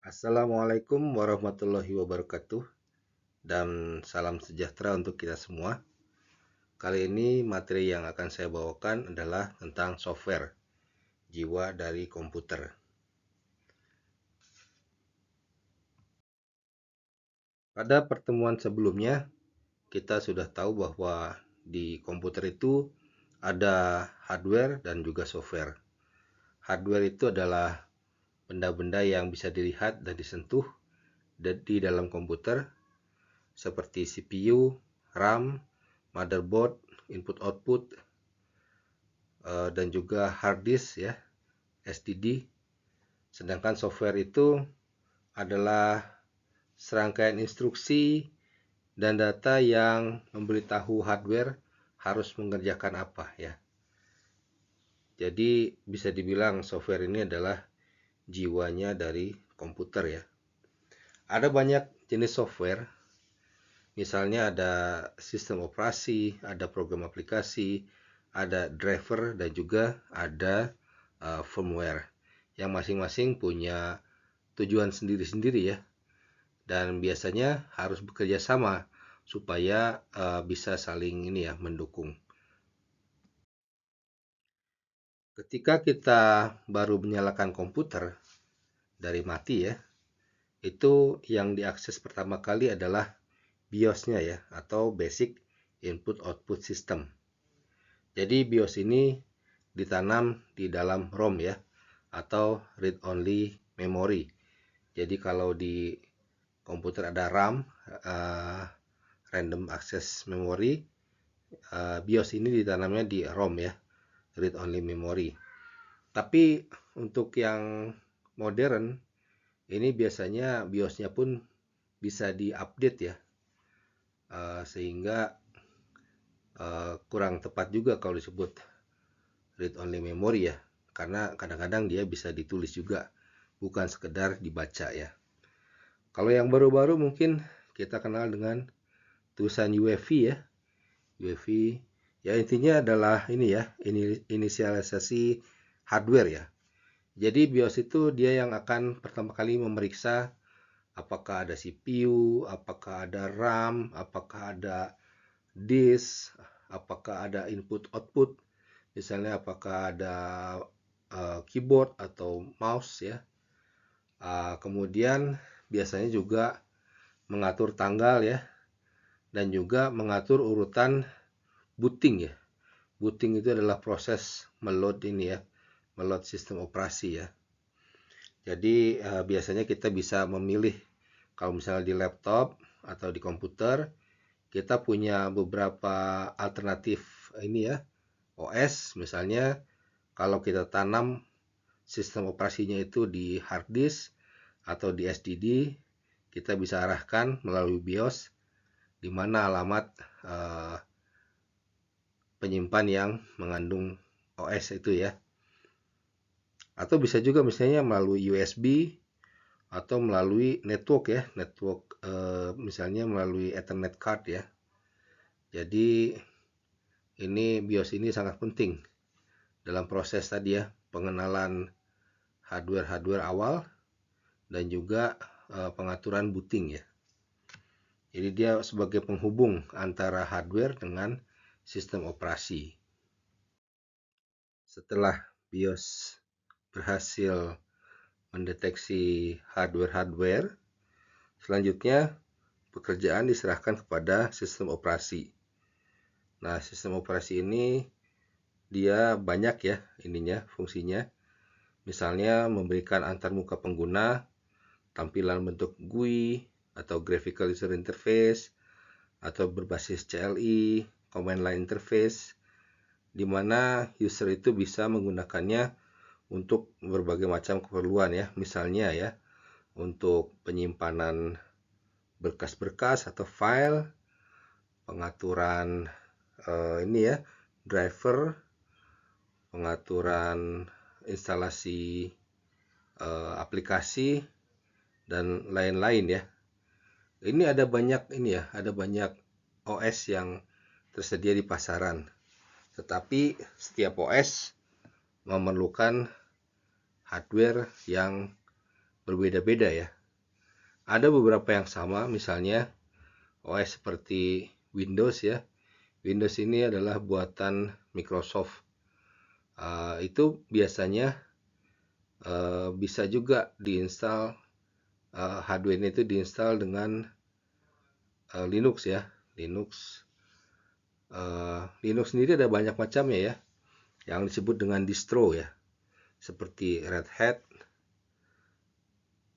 Assalamualaikum warahmatullahi wabarakatuh dan salam sejahtera untuk kita semua. Kali ini materi yang akan saya bawakan adalah tentang software, jiwa dari komputer. Pada pertemuan sebelumnya, kita sudah tahu bahwa di komputer itu ada hardware dan juga software. Hardware itu adalah benda-benda yang bisa dilihat dan disentuh di dalam komputer seperti CPU, RAM, motherboard, input-output, dan juga hard disk ya, SSD. Sedangkan software itu adalah serangkaian instruksi dan data yang memberitahu hardware harus mengerjakan apa ya. Jadi bisa dibilang software ini adalah jiwanya dari komputer ya. Ada banyak jenis software. Misalnya ada sistem operasi, ada program aplikasi, ada driver dan juga ada firmware yang masing-masing punya tujuan sendiri-sendiri ya, dan biasanya harus bekerja sama supaya bisa saling ini ya mendukung. Ketika kita baru menyalakan komputer dari mati ya, itu yang diakses pertama kali adalah BIOS-nya ya, atau Basic Input Output System. Jadi BIOS ini ditanam di dalam ROM ya, atau Read Only Memory. Jadi kalau di komputer ada RAM, Random Access Memory, BIOS ini ditanamnya di ROM ya, Read Only Memory. Tapi untuk yang modern, ini biasanya BIOS-nya pun bisa diupdate ya, sehingga kurang tepat juga kalau disebut read only memory ya, karena kadang-kadang dia bisa ditulis juga, bukan sekedar dibaca ya. Kalau yang baru-baru mungkin kita kenal dengan tulisan UEFI ya. UEFI ya intinya adalah ini ya, inisialisasi hardware ya. Jadi BIOS itu dia yang akan pertama kali memeriksa apakah ada CPU, apakah ada RAM, apakah ada disk, apakah ada input output, misalnya apakah ada keyboard atau mouse ya. Kemudian biasanya juga mengatur tanggal ya, dan juga mengatur urutan booting ya. Booting itu adalah proses meload ini ya, meload sistem operasi ya. Jadi biasanya kita bisa memilih, kalau misalnya di laptop atau di komputer, kita punya beberapa alternatif ini ya, OS. Misalnya kalau kita tanam sistem operasinya itu di hard disk atau di SSD, kita bisa arahkan melalui BIOS di mana alamat penyimpan yang mengandung OS itu ya. Atau bisa juga misalnya melalui USB atau melalui network ya, network misalnya melalui Ethernet card ya. Jadi ini BIOS ini sangat penting dalam proses tadi ya, pengenalan hardware awal dan juga pengaturan booting ya. Jadi dia sebagai penghubung antara hardware dengan sistem operasi. Setelah BIOS berhasil mendeteksi hardware, selanjutnya pekerjaan diserahkan kepada sistem operasi. Nah, sistem operasi ini dia banyak ya ininya, fungsinya. Misalnya memberikan antarmuka pengguna, tampilan bentuk GUI atau Graphical User Interface, atau berbasis CLI, Command Line Interface, di mana user itu bisa menggunakannya untuk berbagai macam keperluan ya. Misalnya ya, untuk penyimpanan berkas-berkas atau file, pengaturan ini ya, driver, pengaturan instalasi aplikasi dan lain-lain ya. Ini ada banyak ini ya, ada banyak OS yang tersedia di pasaran. Tetapi setiap OS memerlukan hardware yang berbeda-beda ya. Ada beberapa yang sama, misalnya OS seperti Windows ya. Windows ini adalah buatan Microsoft. Itu biasanya bisa juga diinstal, hardware itu diinstal dengan Linux ya. Linux sendiri ada banyak macamnya ya, yang disebut dengan distro ya, seperti Red Hat,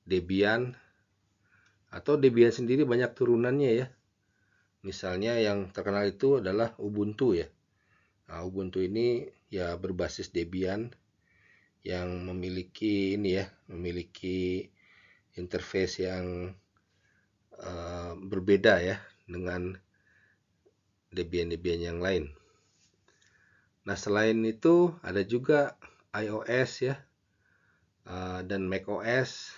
Debian, atau Debian sendiri banyak turunannya ya. Misalnya yang terkenal itu adalah Ubuntu ya. Nah, Ubuntu ini ya berbasis Debian yang memiliki interface yang berbeda ya dengan Debian yang lain. Nah, selain itu ada juga iOS ya, dan macOS.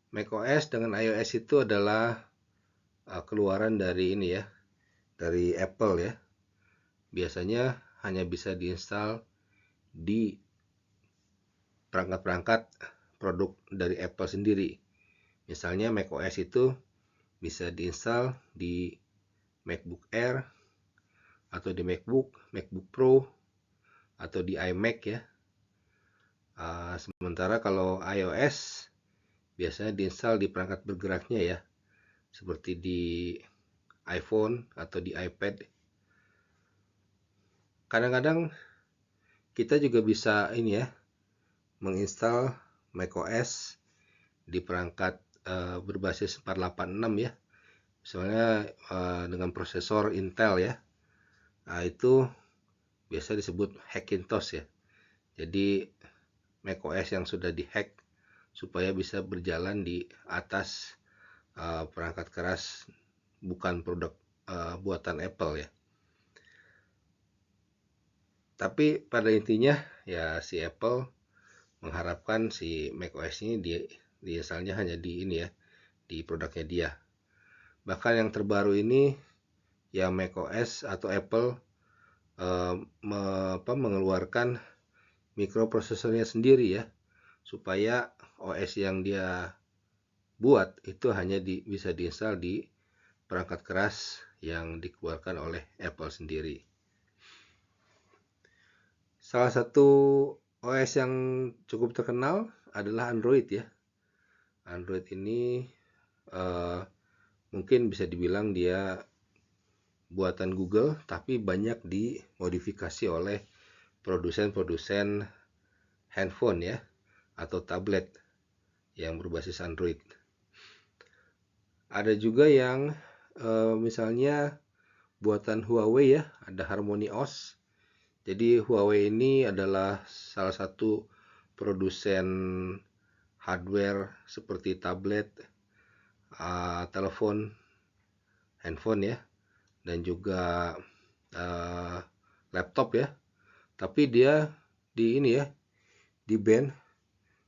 macOS dengan iOS itu adalah keluaran dari dari Apple ya. Biasanya hanya bisa diinstal di perangkat-perangkat produk dari Apple sendiri. Misalnya macOS itu bisa diinstal di MacBook Air, atau di MacBook Pro, atau di iMac ya. Sementara kalau iOS biasanya diinstal di perangkat bergeraknya ya, seperti di iPhone atau di iPad. Kadang-kadang kita juga bisa menginstal macOS di perangkat berbasis 486 ya. Misalnya dengan prosesor Intel ya. Nah, itu biasa disebut Hackintosh ya. Jadi macOS yang sudah dihack supaya bisa berjalan di atas perangkat keras bukan produk buatan Apple ya. Tapi pada intinya ya si Apple mengharapkan si macOS ini diinstalnya hanya di di produknya dia. Bahkan yang terbaru ini ya macOS atau Apple mengeluarkan mikroprosesornya sendiri ya, supaya OS yang dia buat itu hanya bisa diinstal di perangkat keras yang dikeluarkan oleh Apple sendiri. Salah satu OS yang cukup terkenal adalah Android ya. Android ini mungkin bisa dibilang dia buatan Google, tapi banyak dimodifikasi oleh produsen-produsen handphone ya, atau tablet yang berbasis Android. Ada juga yang misalnya buatan Huawei ya, ada Harmony OS. Jadi Huawei ini adalah salah satu produsen hardware seperti tablet, telepon, handphone ya, dan juga laptop ya. Tapi dia di ban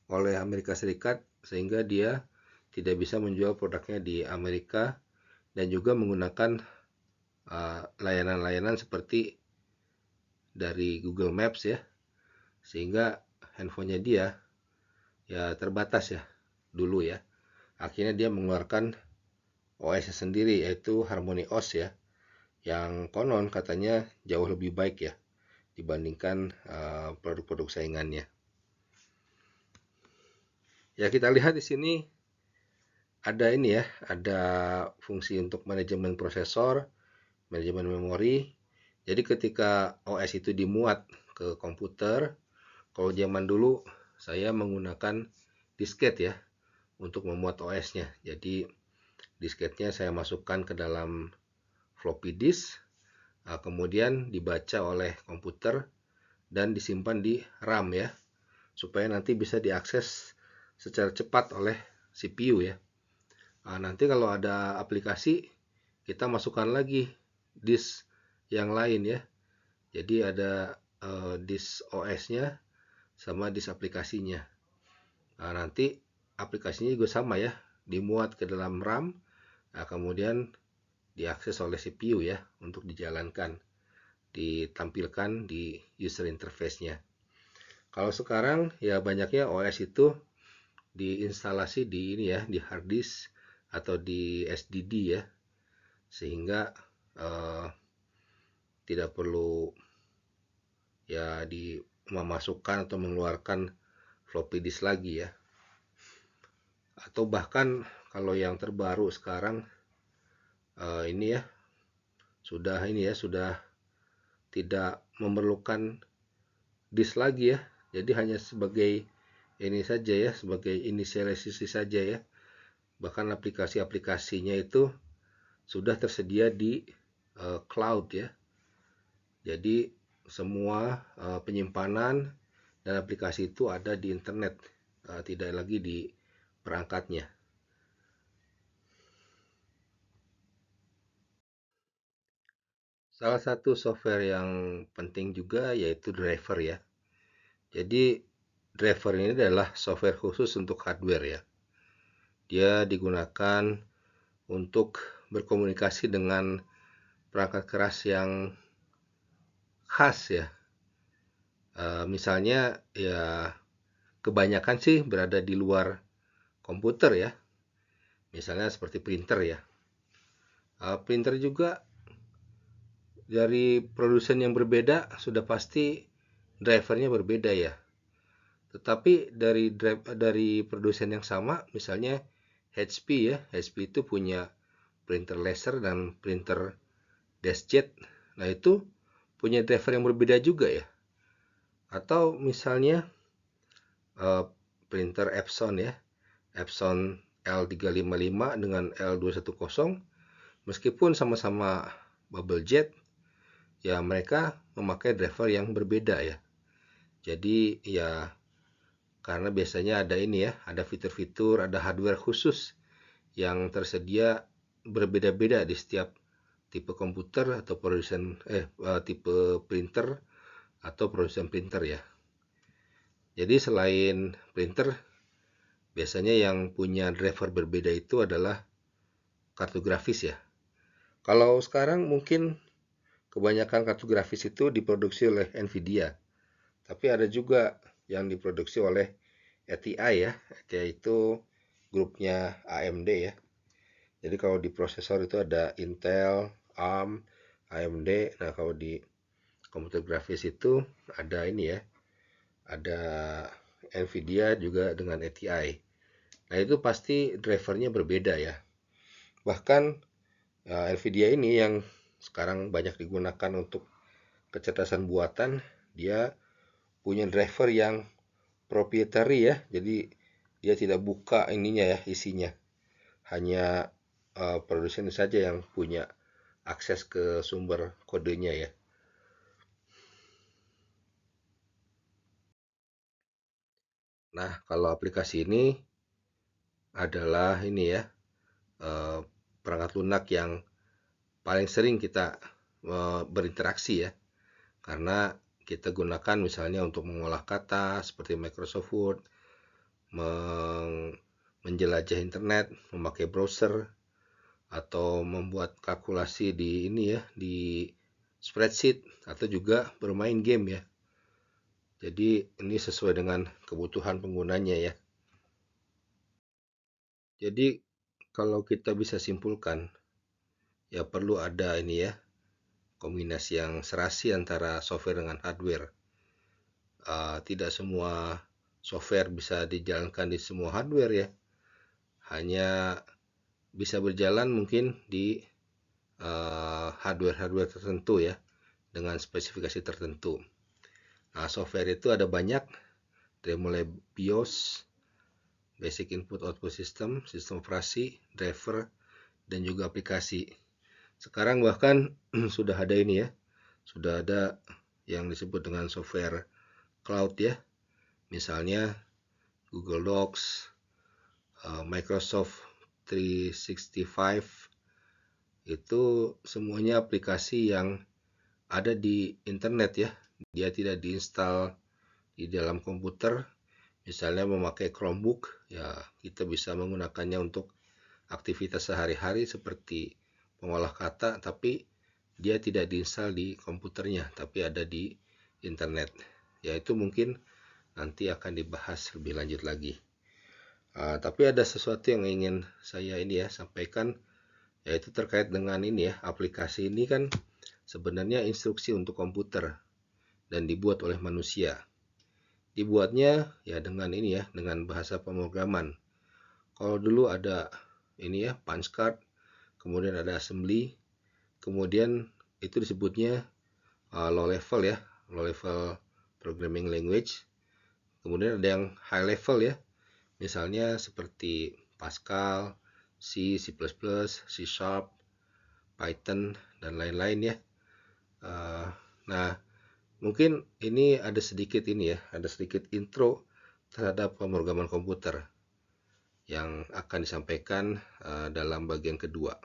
oleh Amerika Serikat, sehingga dia tidak bisa menjual produknya di Amerika, dan juga menggunakan layanan-layanan seperti dari Google Maps ya, sehingga handphonenya dia ya terbatas ya dulu ya. Akhirnya dia mengeluarkan OS sendiri, yaitu Harmony OS ya, yang konon katanya jauh lebih baik ya dibandingkan produk-produk saingannya. Ya, kita lihat di sini ada ada fungsi untuk manajemen prosesor, manajemen memori. Jadi ketika OS itu dimuat ke komputer, kalau zaman dulu saya menggunakan disket ya untuk memuat OS-nya. Jadi disketnya saya masukkan ke dalam floppy disk, kemudian dibaca oleh komputer dan disimpan di RAM ya, supaya nanti bisa diakses secara cepat oleh CPU ya. Nanti kalau ada aplikasi, kita masukkan lagi disk yang lain ya. Jadi ada disk OS-nya sama disk aplikasinya. Nanti aplikasinya juga sama ya, dimuat ke dalam RAM, kemudian diakses oleh CPU ya untuk dijalankan, ditampilkan di user interface-nya. Kalau sekarang ya banyaknya OS itu diinstalasi di ini ya, di hard disk atau di SSD ya, sehingga tidak perlu ya memasukkan atau mengeluarkan floppy disk lagi ya. Atau bahkan kalau yang terbaru sekarang ini ya sudah tidak memerlukan disk lagi ya. Jadi hanya sebagai ini saja ya, sebagai inisialisasi saja ya. Bahkan aplikasi-aplikasinya itu sudah tersedia di cloud ya. Jadi semua penyimpanan dan aplikasi itu ada di internet, tidak lagi di perangkatnya. Salah satu software yang penting juga yaitu driver ya. Jadi driver ini adalah software khusus untuk hardware ya. Dia digunakan untuk berkomunikasi dengan perangkat keras yang khas ya. Misalnya ya kebanyakan sih berada di luar komputer ya. Misalnya seperti printer ya. Printer juga dari produsen yang berbeda sudah pasti drivernya berbeda ya. Tetapi dari produsen yang sama, misalnya HP ya, HP itu punya printer laser dan printer deskjet. Nah itu punya driver yang berbeda juga ya. Atau misalnya printer Epson ya, Epson L355 dengan L210, meskipun sama-sama bubble jet, ya mereka memakai driver yang berbeda ya. Jadi ya karena biasanya ada ini ya, ada fitur-fitur, ada hardware khusus yang tersedia berbeda-beda di setiap tipe komputer atau tipe printer atau produsen printer ya. Jadi selain printer, biasanya yang punya driver berbeda itu adalah kartu grafis ya. Kalau sekarang mungkin kebanyakan kartu grafis itu diproduksi oleh Nvidia, tapi ada juga yang diproduksi oleh ATI ya. ATI itu grupnya AMD ya. Jadi kalau di prosesor itu ada Intel, ARM, AMD. Nah kalau di komputer grafis itu ada ini ya, ada Nvidia juga dengan ATI. Nah itu pasti drivernya berbeda ya. Bahkan Nvidia ini yang sekarang banyak digunakan untuk kecerdasan buatan, dia punya driver yang proprietary ya. Jadi dia tidak buka ininya ya, isinya. Hanya produsen saja yang punya akses ke sumber kodenya ya. Nah, kalau aplikasi ini adalah ini ya, perangkat lunak yang paling sering kita berinteraksi ya. Karena kita gunakan misalnya untuk mengolah kata seperti Microsoft Word, menjelajah internet, memakai browser, atau membuat kalkulasi di ini ya, di spreadsheet, atau juga bermain game ya. Jadi ini sesuai dengan kebutuhan penggunanya ya. Jadi kalau kita bisa simpulkan, ya perlu ada ini ya, kombinasi yang serasi antara software dengan hardware. Tidak semua software bisa dijalankan di semua hardware ya. Hanya bisa berjalan mungkin di hardware-hardware tertentu ya, dengan spesifikasi tertentu. Nah, software itu ada banyak, dari mulai BIOS, Basic Input Output System, sistem operasi, driver, dan juga aplikasi. Sekarang bahkan sudah ada ini ya, sudah ada yang disebut dengan software cloud ya, misalnya Google Docs, Microsoft 365, itu semuanya aplikasi yang ada di internet ya. Dia tidak diinstal di dalam komputer. Misalnya memakai Chromebook, ya kita bisa menggunakannya untuk aktivitas sehari-hari seperti mengolah kata, tapi dia tidak diinstal di komputernya, tapi ada di internet. Ya itu mungkin nanti akan dibahas lebih lanjut lagi. Tapi ada sesuatu yang ingin saya ini ya sampaikan, yaitu terkait dengan ini ya, aplikasi ini kan sebenarnya instruksi untuk komputer dan dibuat oleh manusia. Dibuatnya ya dengan ini ya, dengan bahasa pemrograman. Kalau dulu ada ini ya, punch card, kemudian ada assembly, kemudian itu disebutnya low level ya, low level programming language. Kemudian ada yang high level ya, misalnya seperti Pascal, C, C++, C Sharp, Python, dan lain-lain ya. Nah, mungkin ini ada sedikit ini ya, ada sedikit intro terhadap pemrograman komputer yang akan disampaikan dalam bagian kedua.